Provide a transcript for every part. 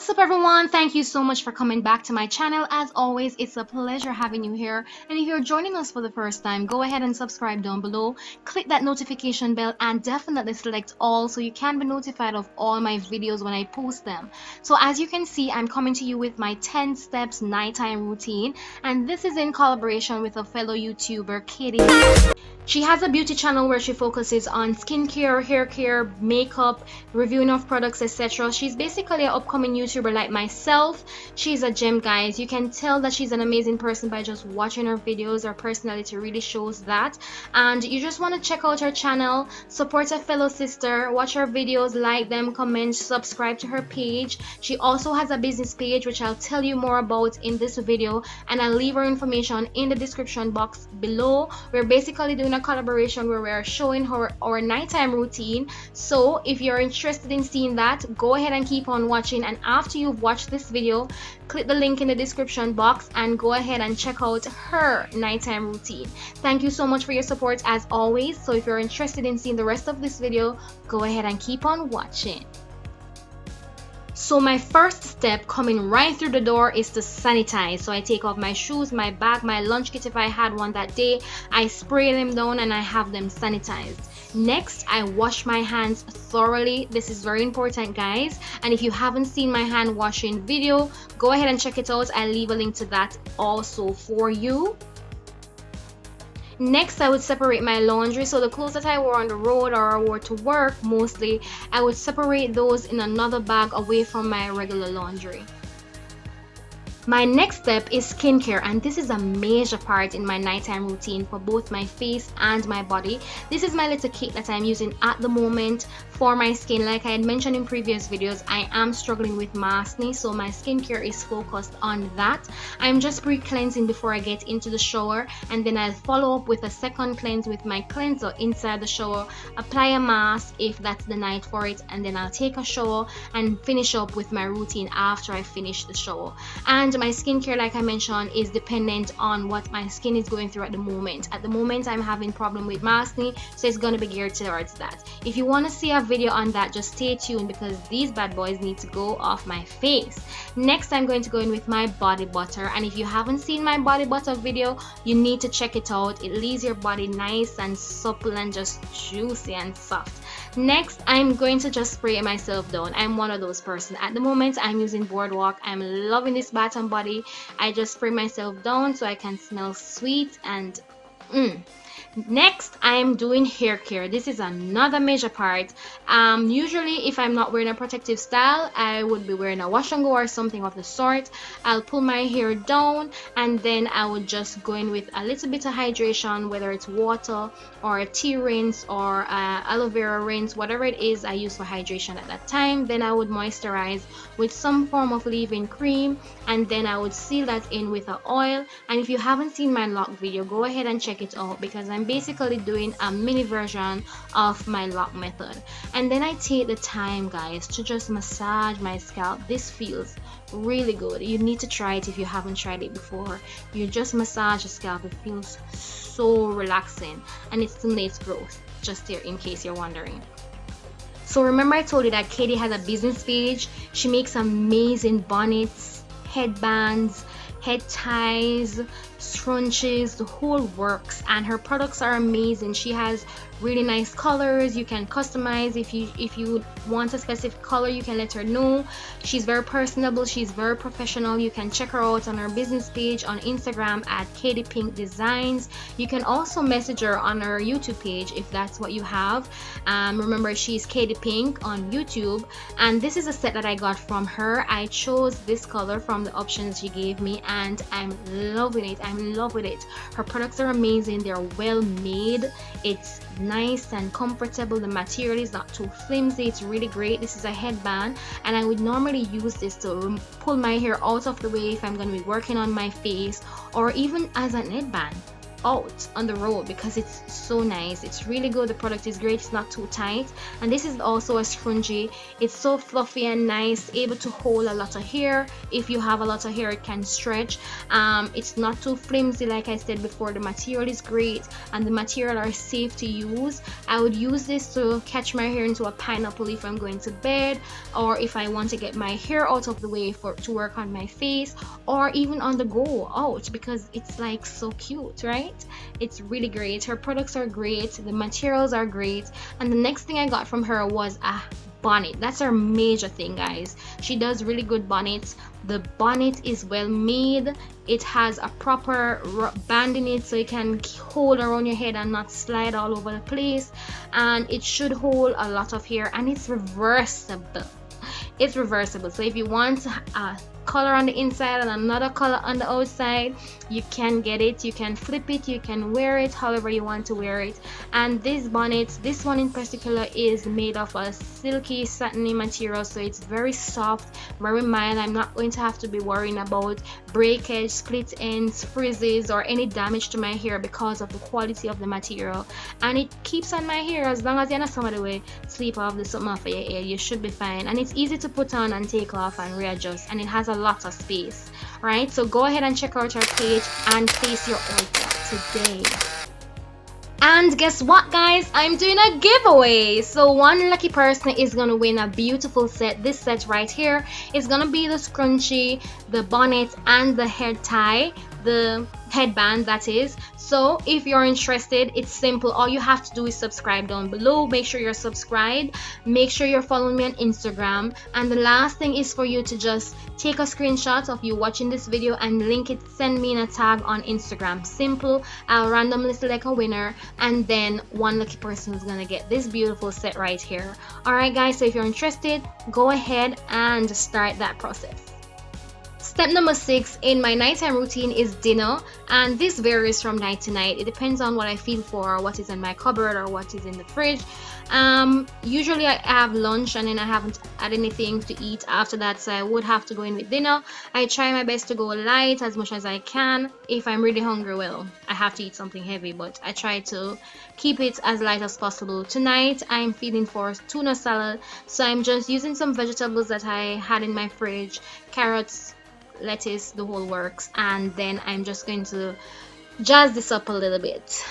What's up everyone? Thank you so much for coming back to my channel. As always, it's a pleasure having you here. And if you're joining us for the first time, go ahead and subscribe down below. Click that notification bell and definitely select all so you can be notified of all my videos when I post them. So as you can see, I'm coming to you with my 10 steps nighttime routine, and this is in collaboration with a fellow YouTuber, Kadii. She has a beauty channel where she focuses on skincare, hair care, makeup, reviewing of products, etc. She's basically an upcoming YouTuber like myself. She's a gem, guys. You can tell that she's an amazing person by just watching her videos. Her personality really shows that. And you just want to check out her channel, support a fellow sister, watch her videos, like them, comment, subscribe to her page. She also has a business page which I'll tell you more about in this video, and I'll leave her information in the description box below. We're basically doing a collaboration where we're showing her our nighttime routine. So if you're interested in seeing that, go ahead and keep on watching, and after you've watched this video, click the link in the description box and go ahead and check out her nighttime routine. Thank you so much for your support as always. So if you're interested in seeing the rest of this video, go ahead and keep on watching. So my first step coming right through the door is to sanitize. So I take off my shoes, my bag, my lunch kit if I had one that day. I spray them down and I have them sanitized. Next, I wash my hands thoroughly. This is very important, guys. And if you haven't seen my hand washing video, go ahead and check it out. I'll leave a link to that also for you. Next, I would separate my laundry. So the clothes that I wore on the road or I wore to work mostly, I would separate those in another bag away from my regular laundry. My next step is skincare, and this is a major part in my nighttime routine for both my face and my body. This is my little kit that I'm using at the moment for my skin. Like I had mentioned in previous videos, I am struggling with acne, so my skincare is focused on that. I'm just pre-cleansing before I get into the shower, and then I'll follow up with a second cleanse with my cleanser inside the shower, apply a mask if that's the night for it, and then I'll take a shower and finish up with my routine after I finish the shower. And my skincare, like I mentioned, is dependent on what my skin is going through at the moment. At the moment, I'm having problem with acne, so it's going to be geared towards that. If you want to see a video on that, just stay tuned because these bad boys need to go off my face. Next, I'm going to go in with my body butter, and if you haven't seen my body butter video, you need to check it out. It leaves your body nice and supple and just juicy and soft. Next, I'm going to just spray myself down. I'm one of those person. At the moment, I'm using Boardwalk. I'm loving this bath and body. I just spray myself down so I can smell sweet and Next, I'm doing hair care. This is another major part. Usually if I'm not wearing a protective style, I would be wearing a wash and go or something of the sort. I'll pull my hair down and then I would just go in with a little bit of hydration, whether it's water or a tea rinse or aloe vera rinse, whatever it is I use for hydration at that time. Then I would moisturize with some form of leave-in cream, and then I would seal that in with an oil. And if you haven't seen my lock video, go ahead and check it out because I'm basically doing a mini version of my lock method. And then I take the time, guys, to just massage my scalp. This feels really good. You need to try it if you haven't tried it before. You just massage the scalp. It feels so relaxing and it stimulates growth, just there in case you're wondering. So remember I told you that Kadii has a business page. She makes amazing bonnets, headbands, head ties, scrunchies, the whole works, and her products are amazing. She has really nice colors. You can customize if you want a specific color. You can let her know. She's very personable, she's very professional. You can check her out on her business page on Instagram at Kadii Pink Designs. You can also message her on her YouTube page if that's what you have. Remember, she's Kadii Pink on YouTube, and this is a set that I got from her. I chose this color from the options she gave me and I'm loving it. I'm in love with it. Her products are amazing. They're well made. It's nice and comfortable. The material is not too flimsy. It's really great. This is a headband, and I would normally use this to pull my hair out of the way if I'm going to be working on my face, or even as a headband. out on the road because it's so nice. It's really good. The product is great. It's not too tight. And this is also a scrunchie. It's so fluffy and nice, able to hold a lot of hair. If you have a lot of hair, it can stretch. It's not too flimsy. Like I said before, the material is great and the material are safe to use. I would use this to catch my hair into a pineapple if I'm going to bed, or if I want to get my hair out of the way to work on my face, or even on the go out, because it's like so cute, right? It's really great. Her products are great, the materials are great. And the next thing I got from her was a bonnet. That's her major thing, guys. She does really good bonnets. The bonnet is well made. It has a proper band in it so it can hold around your head and not slide all over the place, and it should hold a lot of hair, and it's reversible. It's reversible, so if you want a color on the inside and another color on the outside, you can get it. You can flip it, you can wear it however you want to wear it. And this bonnet, this one in particular, is made of a silky satiny material, so it's very soft, very mild. I'm not going to have to be worrying about breakage, split ends, frizzes, or any damage to my hair because of the quality of the material. And it keeps on my hair as long as you're not somebody will sleep off the something off of your hair. You should be fine, and it's easy to put on and take off and readjust, and it has a lot of space, right? So go ahead and check out her page and place your order today. And guess what, guys? I'm doing a giveaway. So one lucky person is gonna win a beautiful set. This set right here is gonna be the scrunchie, the bonnet, and the head tie, the headband, that is. So if you're interested, it's simple. All you have to do is subscribe down below. Make sure you're subscribed. Make sure you're following me on Instagram. And the last thing is for you to just take a screenshot of you watching this video and link it, send me in a tag on Instagram. Simple. I'll randomly select a winner, and then one lucky person is gonna get this beautiful set right here. Alright guys, so if you're interested, go ahead and start that process. Step number 6 in my nighttime routine is dinner, and this varies from night to night. It depends on what I feel for, or what is in my cupboard, or what is in the fridge. Usually I have lunch and then I haven't had anything to eat after that, so I would have to go in with dinner. I try my best to go light as much as I can. If I'm really hungry, well, I have to eat something heavy, but I try to keep it as light as possible. Tonight I'm feeling for tuna salad, so I'm just using some vegetables that I had in my fridge, carrots, lettuce, the whole works, and then I'm just going to jazz this up a little bit.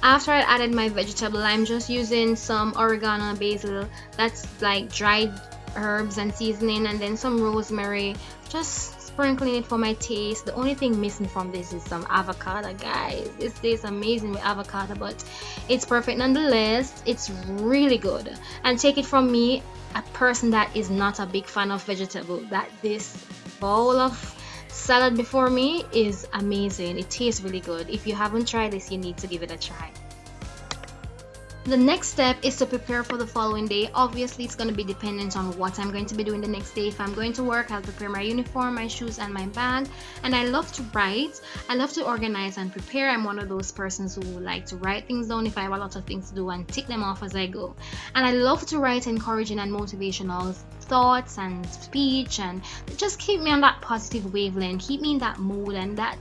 After I added my vegetable, I'm just using some oregano, basil, that's like dried herbs and seasoning, and then some rosemary, just sprinkling it for my taste. The only thing missing from this is some avocado, guys. This tastes amazing with avocado, but it's perfect nonetheless. It's really good. And take it from me, a person that is not a big fan of vegetable, that this bowl of salad before me is amazing. It tastes really good. If you haven't tried this, you need to give it a try. The next step is to prepare for the following day. Obviously, it's going to be dependent on what I'm going to be doing the next day. If I'm going to work, I'll prepare my uniform, my shoes, and my bag. And I love to write. I love to organize and prepare. I'm one of those persons who like to write things down if I have a lot of things to do and tick them off as I go. And I love to write encouraging and motivational thoughts and speech, and just keep me on that positive wavelength, keep me in that mood and that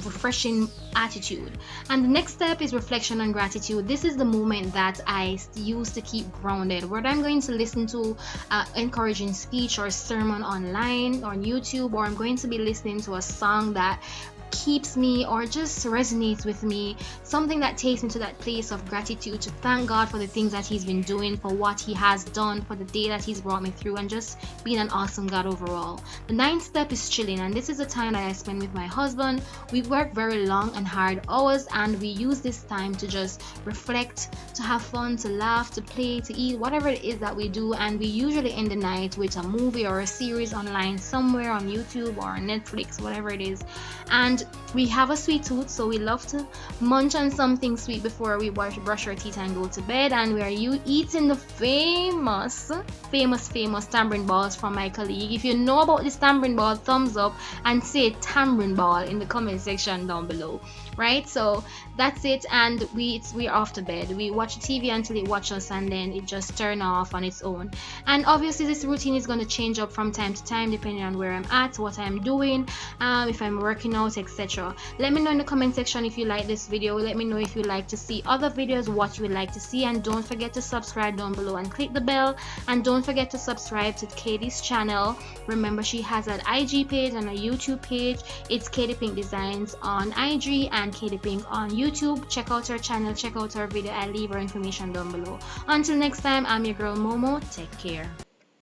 refreshing attitude. And the next step is reflection and gratitude. This is the moment that I use to keep grounded, whether I'm going to listen to encouraging speech or sermon online or on YouTube, or I'm going to be listening to a song that keeps me or just resonates with me, something that takes me to that place of gratitude, to thank God for the things that He's been doing, for what He has done, for the day that He's brought me through, and just being an awesome God overall. The ninth step is chilling, and this is the time that I spend with my husband. We work very long and hard hours, and we use this time to just reflect, to have fun, to laugh, to play, to eat, whatever it is that we do. And we usually end the night with a movie or a series online somewhere on YouTube or on Netflix, whatever it is. And we have a sweet tooth, so we love to munch on something sweet before we brush our teeth and go to bed. And we are eating the famous tamarind balls from my colleague. If you know about this tamarind ball, thumbs up and say tamarind ball in the comment section down below. Right, so that's it, and we're off to bed. We watch TV until it watches us, and then it just turn off on its own. And obviously this routine is going to change up from time to time depending on where I'm at, what I'm doing, if I'm working out, etc. Let me know in the comment section if you like this video. Let me know if you like to see other videos, what you would like to see, and don't forget to subscribe down below and click the bell. And don't forget to subscribe to Kadii's channel. Remember, she has an IG page and a YouTube page. It's Kadii Pink Designs on IG and Kadii Pink on YouTube. Check out her channel, check out her video. I'll leave her information down below. Until next time, I'm your girl Momo. Take care.